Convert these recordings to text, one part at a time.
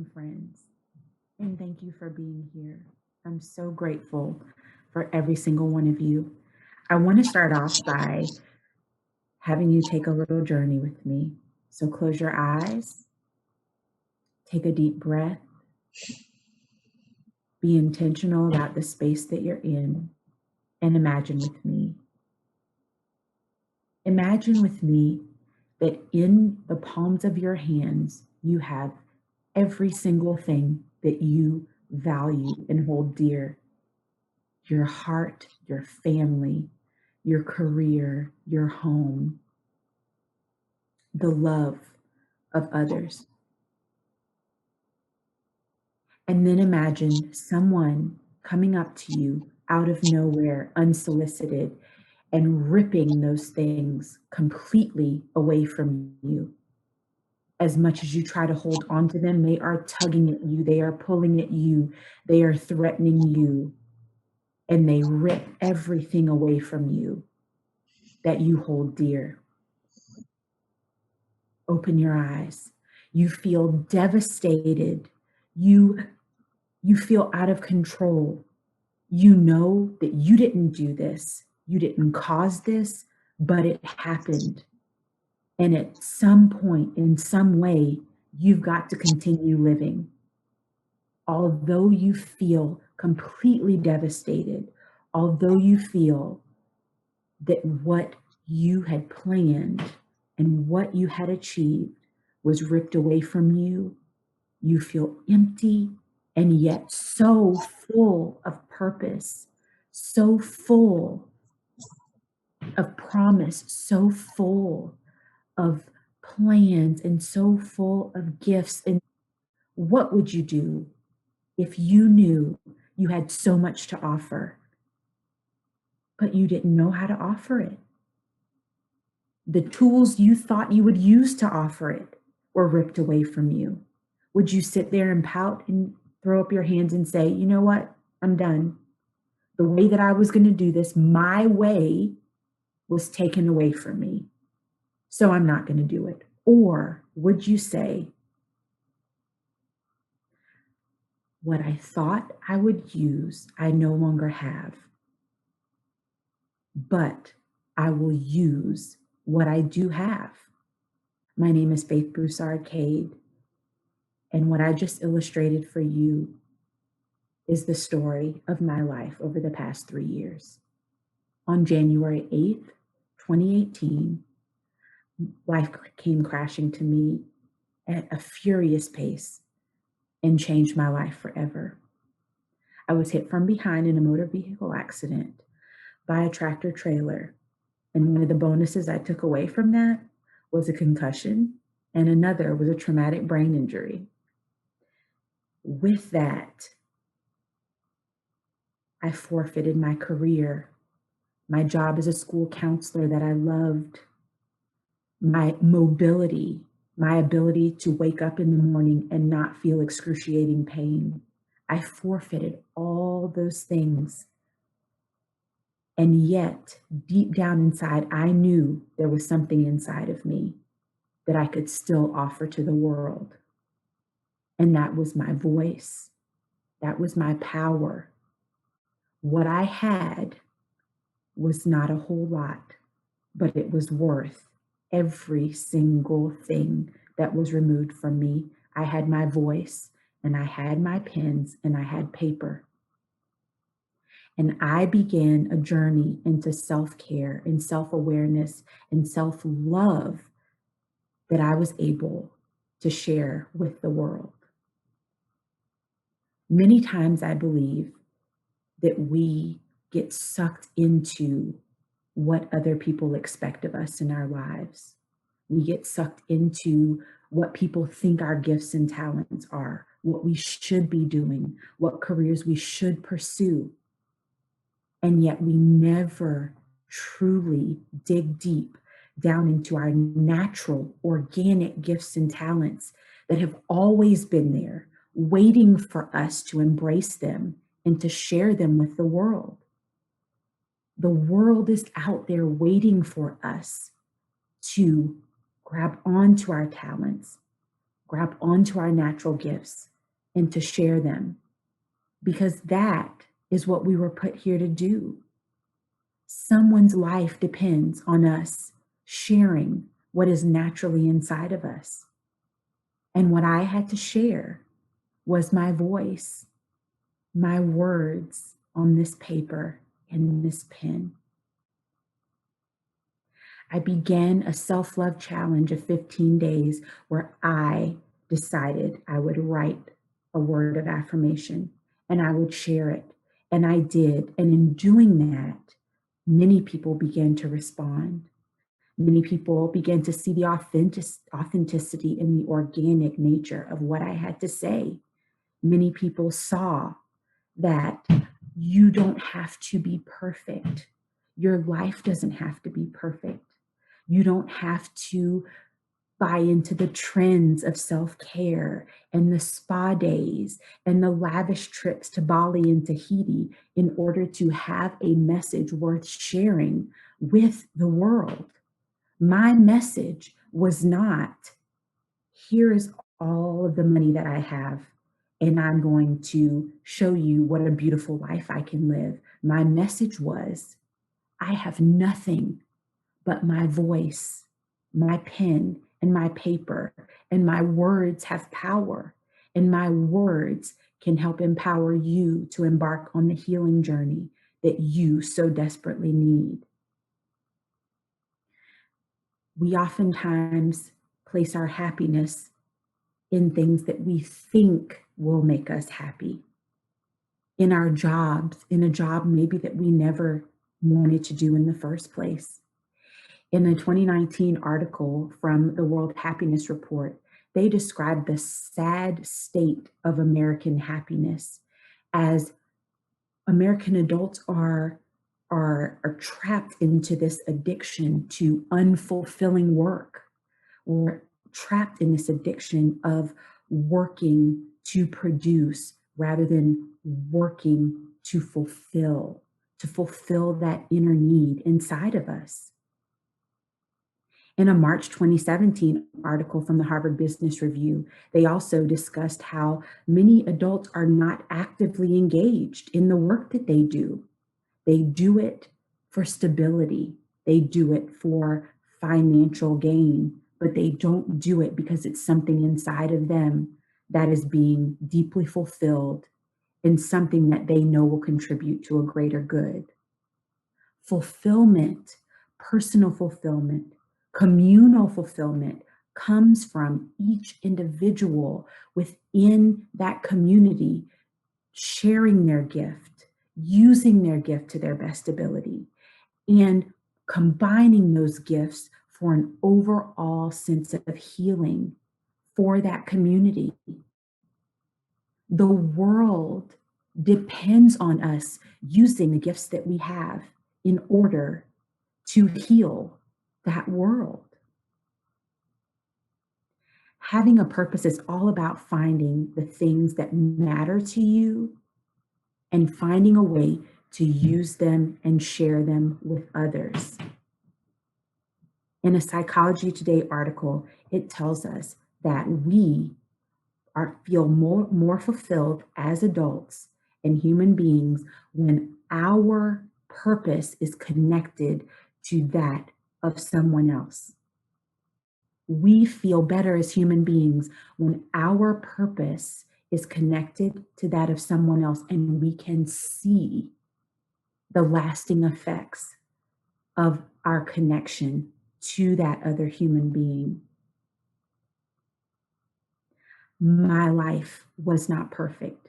Welcome, friends, and thank you for being here. I'm so grateful for every single one of you. I want to start off by having you take a little journey with me. So close your eyes, take a deep breath, be intentional about the space that you're in, and imagine with me. Imagine with me that in the palms of your hands, you have every single thing that you value and hold dear: your heart, your family, your career, your home, the love of others. And then imagine someone coming up to you out of nowhere, unsolicited, and ripping those things completely away from you. As much as you try to hold on to them, they are tugging at you, they are pulling at you, they are threatening you, and they rip everything away from you that you hold dear. Open your eyes. You feel devastated. You feel out of control. You know that you didn't do this. You didn't cause this, but it happened. And at some point, in some way, you've got to continue living. Although you feel completely devastated, although you feel that what you had planned and what you had achieved was ripped away from you, you feel empty and yet so full of purpose, so full of promise, so full of plans, and so full of gifts. And what would you do if you knew you had so much to offer, but you didn't know how to offer it? The tools you thought you would use to offer it were ripped away from you. Would you sit there and pout and throw up your hands and say, you know what, I'm done? The way that I was going to do this, my way, was taken away from me, so I'm not going to do it? Or would you say, what I thought I would use, I no longer have, but I will use what I do have? My name is Faith Broussard Cade, and what I just illustrated for you is the story of my life over the past 3 years. On January 8th, 2018, life came crashing to me at a furious pace and changed my life forever. I was hit from behind in a motor vehicle accident by a tractor trailer. And one of the bonuses I took away from that was a concussion, and another was a traumatic brain injury. With that, I forfeited my career, my job as a school counselor that I loved, my mobility, my ability to wake up in the morning and not feel excruciating pain. I forfeited all those things. And yet, deep down inside, I knew there was something inside of me that I could still offer to the world. And that was my voice. That was my power. What I had was not a whole lot, but it was worth every single thing that was removed from me. I had my voice, and I had my pens, and I had paper. And I began a journey into self-care and self-awareness and self-love that I was able to share with the world. Many times I believe that we get sucked into what other people expect of us in our lives. We get sucked into what people think our gifts and talents are, what we should be doing, what careers we should pursue. And yet we never truly dig deep down into our natural, organic gifts and talents that have always been there, waiting for us to embrace them and to share them with the world. The world is out there waiting for us to grab onto our talents, grab onto our natural gifts, and to share them, because that is what we were put here to do. Someone's life depends on us sharing what is naturally inside of us. And what I had to share was my voice, my words on this paper and this pen. I began a self-love challenge of 15 days where I decided I would write a word of affirmation and I would share it. And I did. And in doing that, many people began to respond. Many people began to see the authenticity and the organic nature of what I had to say. Many people saw that you don't have to be perfect. Your life doesn't have to be perfect. You don't have to buy into the trends of self-care and the spa days and the lavish trips to Bali and Tahiti in order to have a message worth sharing with the world. My message was not, here is all of the money that I have, and I'm going to show you what a beautiful life I can live. My message was, I have nothing but my voice, my pen, and my paper, and my words have power, and my words can help empower you to embark on the healing journey that you so desperately need. We oftentimes place our happiness in things that we think will make us happy. In our jobs, in a job maybe that we never wanted to do in the first place. In a 2019 article from the World Happiness Report, they described the sad state of American happiness as American adults are trapped into this addiction to unfulfilling work. We're trapped in this addiction of working to produce rather than working to fulfill that inner need inside of us. In a March 2017 article from the Harvard Business Review, they also discussed how many adults are not actively engaged in the work that they do. They do it for stability. They do it for financial gain, but they don't do it because it's something inside of them that is being deeply fulfilled and something that they know will contribute to a greater good. Fulfillment, personal fulfillment, communal fulfillment comes from each individual within that community sharing their gift, using their gift to their best ability, and combining those gifts for an overall sense of healing for that community. The world depends on us using the gifts that we have in order to heal that world. Having a purpose is all about finding the things that matter to you and finding a way to use them and share them with others. In a Psychology Today article, it tells us that we feel more fulfilled as adults and human beings when our purpose is connected to that of someone else. We feel better as human beings when our purpose is connected to that of someone else and we can see the lasting effects of our connection to that other human being. My life was not perfect.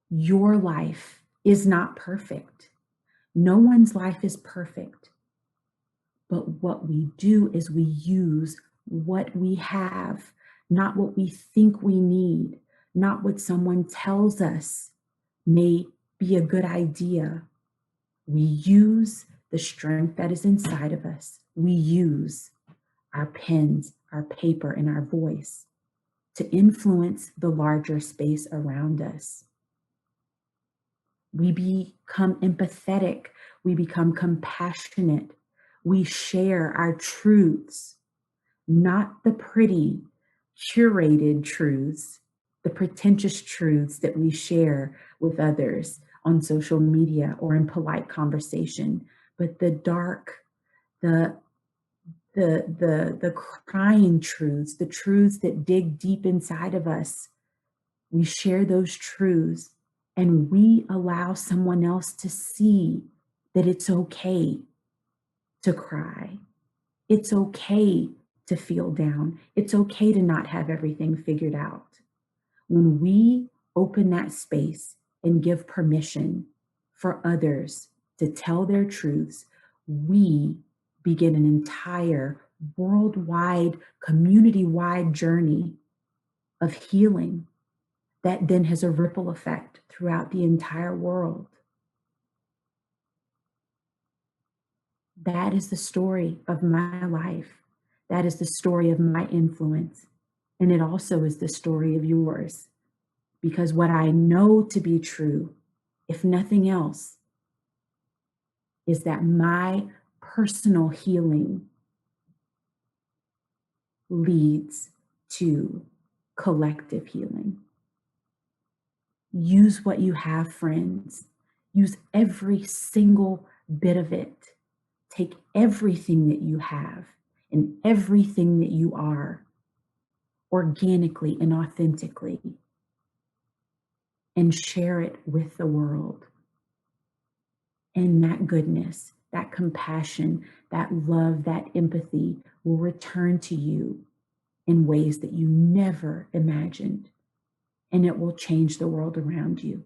Your life is not perfect. No one's life is perfect. But what we do is we use what we have, not what we think we need, not what someone tells us may be a good idea. We use the strength that is inside of us. We use our pens, our paper, and our voice to influence the larger space around us. We become empathetic. We become compassionate. We share our truths, not the pretty, curated truths, the pretentious truths that we share with others on social media or in polite conversation, but the dark, the the crying truths, the truths that dig deep inside of us. We share those truths and we allow someone else to see that it's okay to cry. It's okay to feel down. It's okay to not have everything figured out. When we open that space and give permission for others to tell their truths, we begin an entire worldwide, community-wide journey of healing that then has a ripple effect throughout the entire world. That is the story of my life. That is the story of my influence. And it also is the story of yours. Because what I know to be true, if nothing else, is that my personal healing leads to collective healing. Use what you have, friends. Use every single bit of it. Take everything that you have and everything that you are organically and authentically and share it with the world. And that goodness, that compassion, that love, that empathy will return to you in ways that you never imagined. And it will change the world around you.